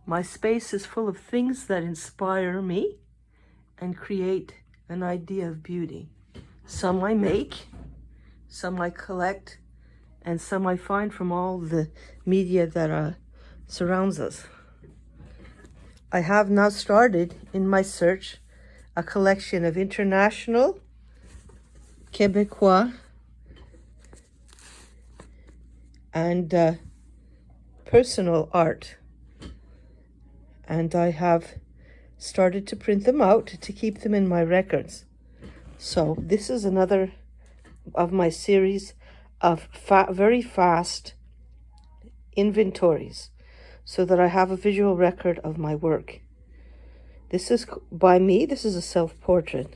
My space is full of things that inspire me and create an idea of beauty. Some I make, some I collect, and some I find from all the media that surrounds us. I have now started in my search a collection of international, Quebecois, and personal art. And I have started to print them out to keep them in my records. So this is another of my series of very fast inventories so that I have a visual record of my work. This is by me. This is a self-portrait.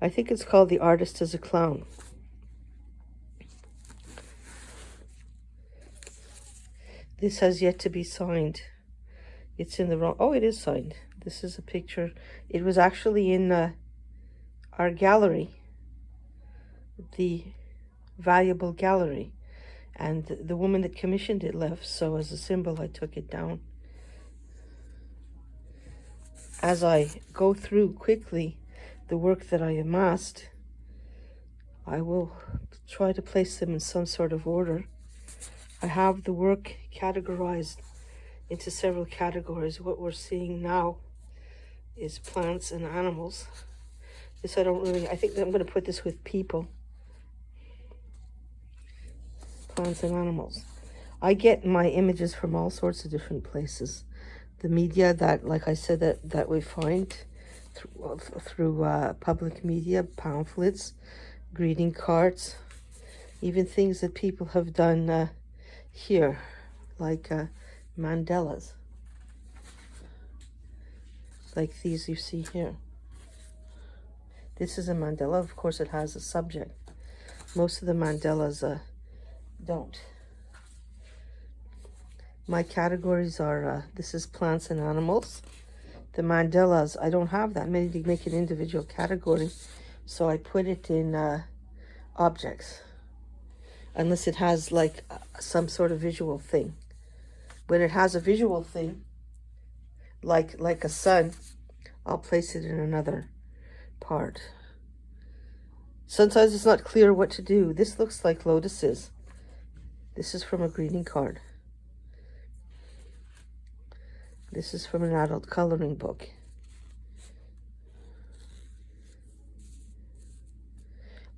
I think it's called The Artist as a Clown. This has yet to be signed. It's in the wrong... Oh, it is signed. This is a picture. It was actually in our gallery, the valuable gallery. And the woman that commissioned it left, so as a symbol, I took it down. As I go through quickly the work that I amassed, I will try to place them in some sort of order. I have the work categorized into several categories. What we're seeing now is plants and animals. This I think I'm going to put this with people. Plants and animals. I get my images from all sorts of different places. The media that, like I said, that we find through public media, pamphlets, greeting cards, even things that people have done here, like mandalas, like these you see here. This is a mandala. Of course, it has a subject. Most of the mandalas don't. My categories are, this is plants and animals. The mandalas, I don't have that many to make an individual category, so I put it in objects, unless it has like some sort of visual thing. When it has a visual thing, like a sun, I'll place it in another part. Sometimes it's not clear what to do. This looks like lotuses. This is from a greeting card. This is from an adult coloring book.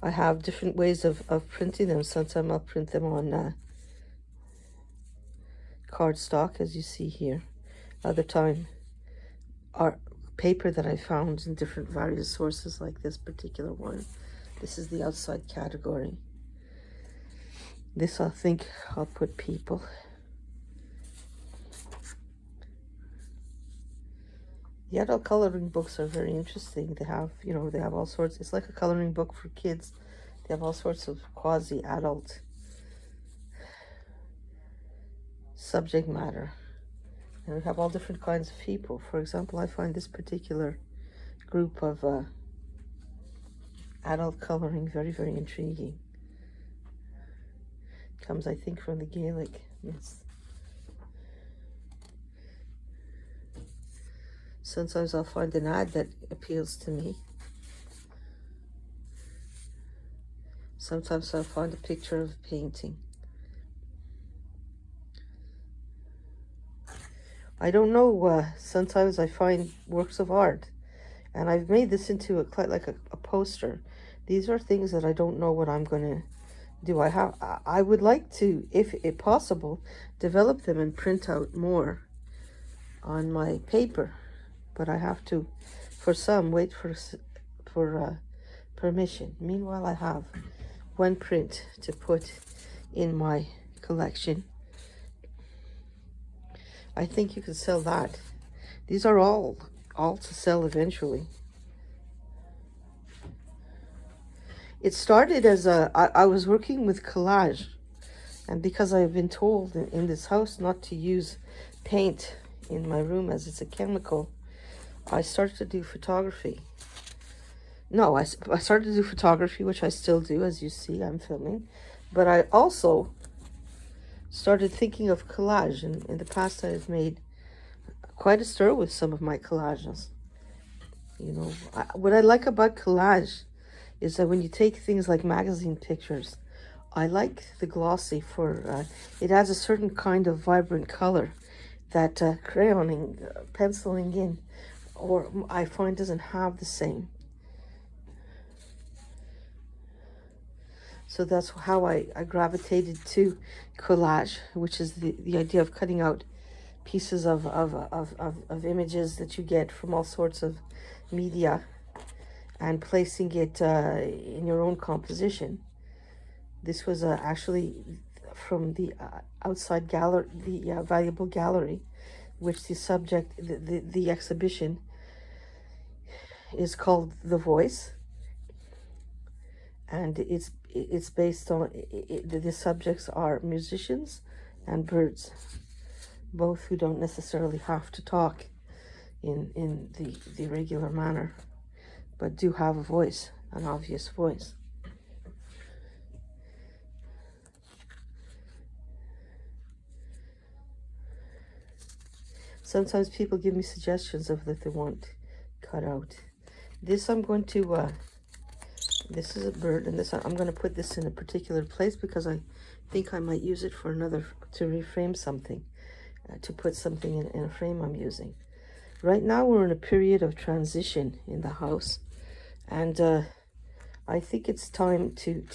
I have different ways of printing them. Sometimes I'll print them on cardstock, as you see here. Other time, art paper that I found in different various sources, like this particular one. This is the outside category. This I think I'll put people. The adult coloring books are very interesting. They have, they have all sorts. It's like a coloring book for kids. They have all sorts of quasi-adult subject matter. And we have all different kinds of people. For example, I find this particular group of adult coloring very, very intriguing. Comes, I think, from the Gaelic myths. Sometimes I'll find an ad that appeals to me. Sometimes I'll find a picture of a painting. I don't know, sometimes I find works of art, and I've made this into a poster. These are things that I don't know what I'm going to do. I would like to, if possible, develop them and print out more on my paper. But I have to, for some, wait for permission. Meanwhile, I have one print to put in my collection. I think you can sell that. These are all to sell eventually. It started as I was working with collage, and because I've been told in this house not to use paint in my room as it's a chemical, I started to do photography. No, I started to do photography, which I still do, as you see, I'm filming. But I also started thinking of collage. In the past, I have made quite a stir with some of my collages. You know, what I like about collage is that when you take things like magazine pictures, I like the glossy for, it adds a certain kind of vibrant color that crayoning, penciling in, or I find doesn't have the same. So that's how I gravitated to collage, which is the idea of cutting out pieces of images that you get from all sorts of media and placing it in your own composition. This was actually from the outside gallery, the valuable gallery, which the subject, the exhibition is called The Voice, and it's based on the subjects are musicians and birds, both who don't necessarily have to talk in the regular manner, but do have a voice, an obvious voice. Sometimes people give me suggestions of that they want cut out. This I'm going to, this is a bird, and this I'm going to put this in a particular place because I think I might use it for another, to reframe something, to put something in a frame I'm using. Right now we're in a period of transition in the house, and I think it's time to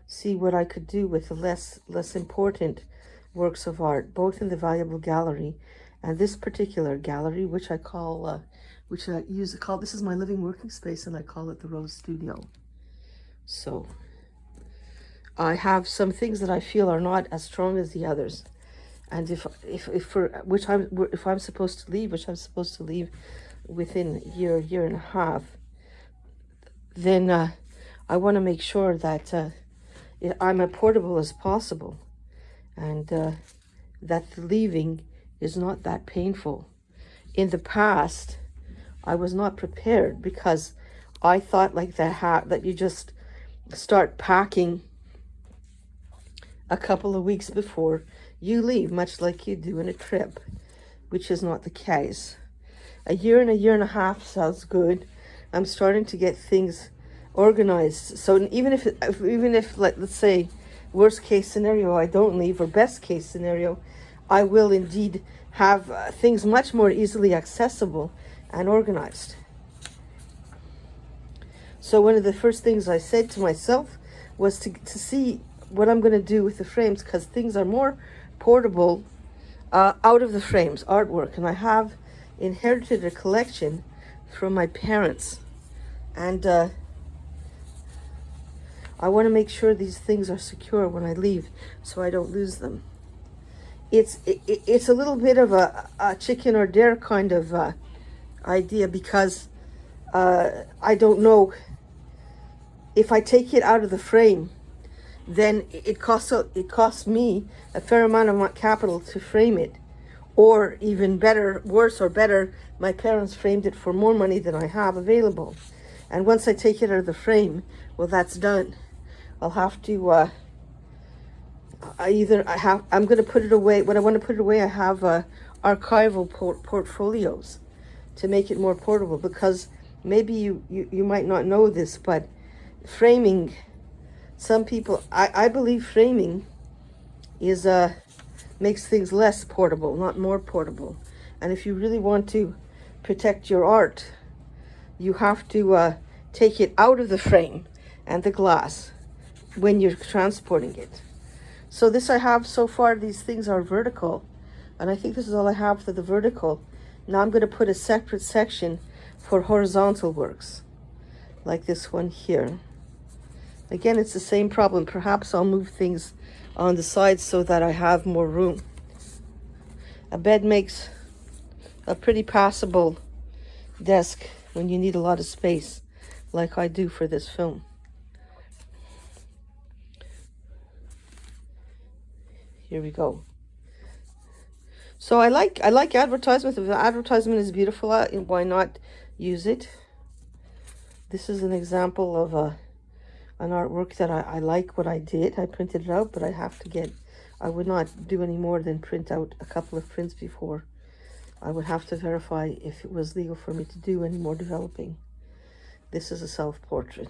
see what I could do with the less important works of art, both in the valuable gallery and this particular gallery, which I call, which I use to call, this is my living working space, and I call it the Rose Studio. So I have some things that I feel are not as strong as the others, and if I'm supposed to leave, which I'm supposed to leave within a year and a half, then I want to make sure that I'm as portable as possible, and that the leaving is not that painful. In the past, I was not prepared because I thought like that you just start packing a couple of weeks before you leave, much like you do in a trip, which is not the case. A year and a half sounds good. I'm starting to get things organized. So even if let's say worst case scenario I don't leave, or best case scenario I will indeed have things much more easily accessible and organized. So one of the first things I said to myself was to see what I'm going to do with the frames, because things are more portable out of the frames, artwork. And I have inherited a collection from my parents, and I want to make sure these things are secure when I leave so I don't lose them. It's a little bit of a chicken or dare kind of idea, because I don't know if I take it out of the frame, then it costs me a fair amount of capital to frame it, or even better, worse or better, my parents framed it for more money than I have available. And once I take it out of the frame, well, that's done. I'll have to I'm going to put it away. When I want to put it away, I have archival portfolios to make it more portable, because maybe you might not know this, but framing, some people, I believe framing is makes things less portable, not more portable. And if you really want to protect your art, you have to take it out of the frame and the glass when you're transporting it. So this I have so far, these things are vertical, and I think this is all I have for the vertical. Now I'm going to put a separate section for horizontal works, like this one here. Again, it's the same problem. Perhaps I'll move things on the sides so that I have more room. A bed makes a pretty passable desk when you need a lot of space, like I do for this film. Here we go. So I like advertisement. If the advertisement is beautiful, why not use it? This is an example of an artwork that I like what I did. I printed it out, but I have to get I would not do any more than print out a couple of prints before. I would have to verify if it was legal for me to do any more developing. This is a self-portrait.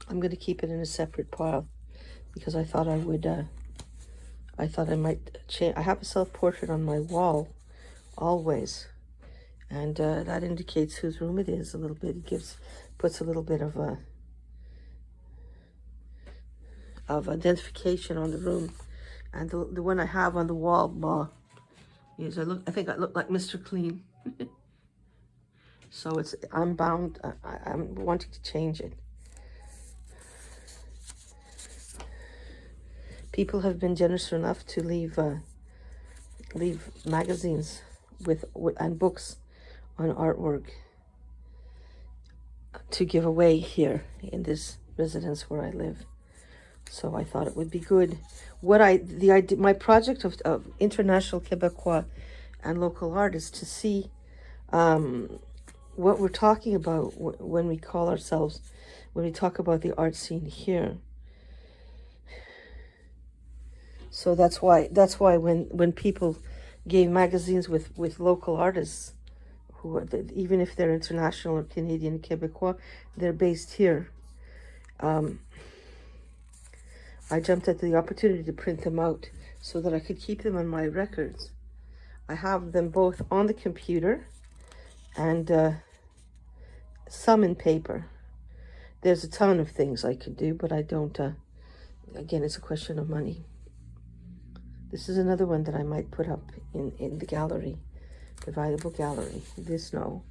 I'm going to keep it in a separate pile because I thought I would, I thought I might change. I have a self-portrait on my wall always, and that indicates whose room it is a little bit. It puts a little bit of identification on the room. And the one I have on the wall is I think I look like Mr. Clean. So I'm bound. I'm wanting to change it. People have been generous enough to leave magazines and books on artwork to give away here in this residence where I live. So I thought it would be good. My project of international Quebecois and local art is to see what we're talking about when we talk about the art scene here. So that's why when people gave magazines with local artists, even if they're international or Canadian Quebecois, they're based here. I jumped at the opportunity to print them out so that I could keep them on my records. I have them both on the computer and some in paper. There's a ton of things I could do, but I don't. Again, it's a question of money. This is another one that I might put up in the gallery, the valuable gallery. This, no.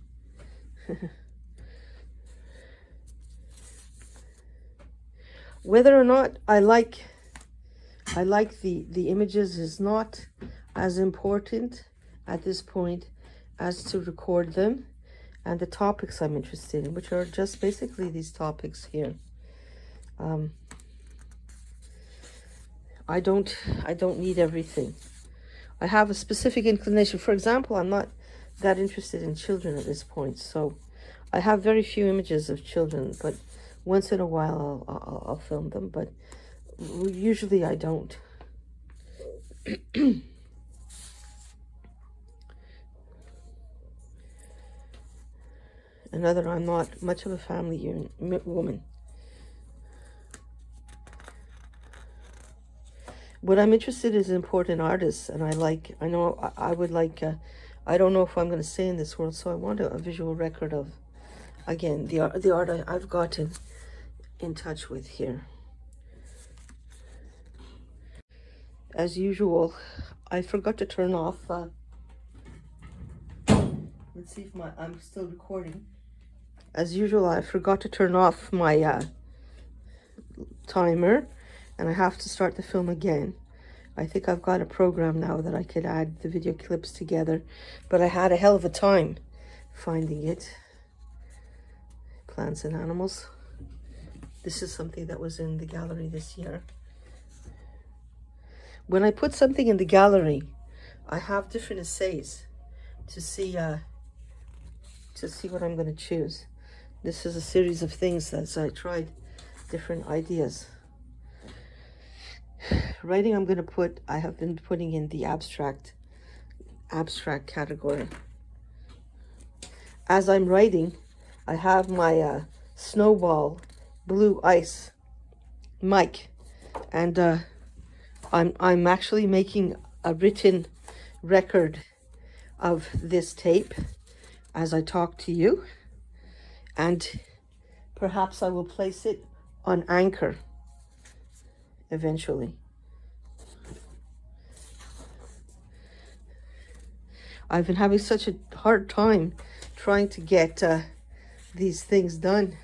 Whether or not I like the images is not as important at this point as to record them and the topics I'm interested in, which are just basically these topics here. I don't need everything. I have a specific inclination. For example, I'm not that interested in children at this point, so I have very few images of children, but once in a while I'll film them, but usually I don't. Another, I'm not much of a family woman. What I'm interested in is important artists, and I would like, I don't know if I'm going to stay in this world, so I want a visual record of, again, the art I've gotten in touch with here. As usual, I forgot to turn off, let's see if I'm still recording. As usual, I forgot to turn off my timer, and I have to start the film again. I think I've got a program now that I could add the video clips together, but I had a hell of a time finding it. Plants and animals. This is something that was in the gallery this year. When I put something in the gallery, I have different essays to see what I'm going to choose. This is a series of things as I tried different ideas. Writing, I have been putting in the abstract category. As I'm writing, I have my Snowball blue ice mic, and I'm actually making a written record of this tape as I talk to you, and perhaps I will place it on Anchor eventually. I've been having such a hard time trying to get these things done,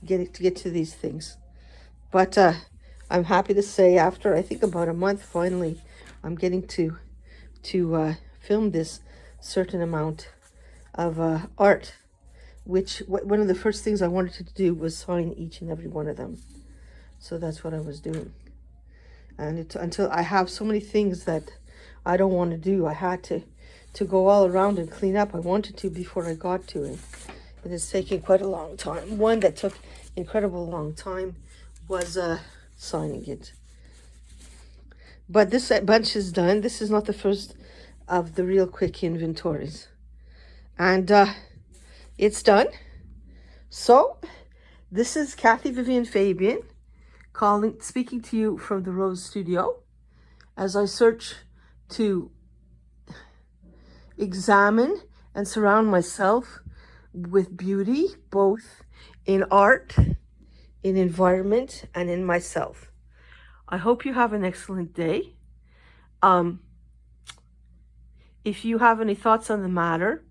get to these things, but I'm happy to say after I think about a month, finally I'm getting to film this certain amount of art, which one of the first things I wanted to do was sign each and every one of them. So that's what I was doing. And until I have so many things that I don't want to do, I had to go all around and clean up. I wanted to before I got to it. It is taking quite a long time. One that took incredible long time was signing it. But this bunch is done. This is not the first of the real quick inventories. And it's done. So this is Kathy, Vivian, Fabian speaking to you from the Rose Studio as I search to examine and surround myself with beauty, both in art, in environment, and in myself. I hope you have an excellent day. If you have any thoughts on the matter,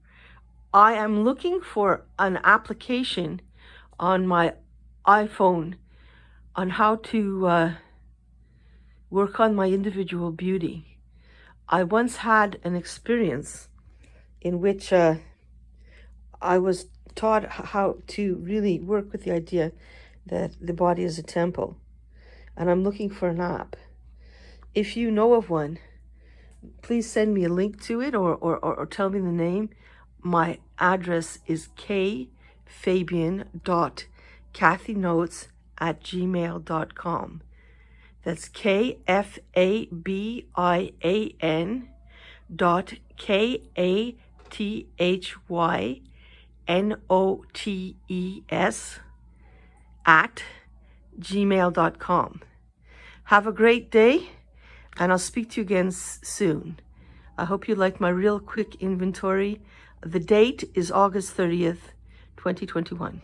I am looking for an application on my iPhone on how to work on my individual beauty. I once had an experience in which I was taught how to really work with the idea that the body is a temple, and I'm looking for an app. If you know of one, please send me a link to it or tell me the name. My address is kfabian.kathynotes@gmail.com. That's KFABIAN.KATHYNOTES@gmail.com. Have a great day, and I'll speak to you again soon. I hope you like my real quick inventory. The date is August 30th, 2021.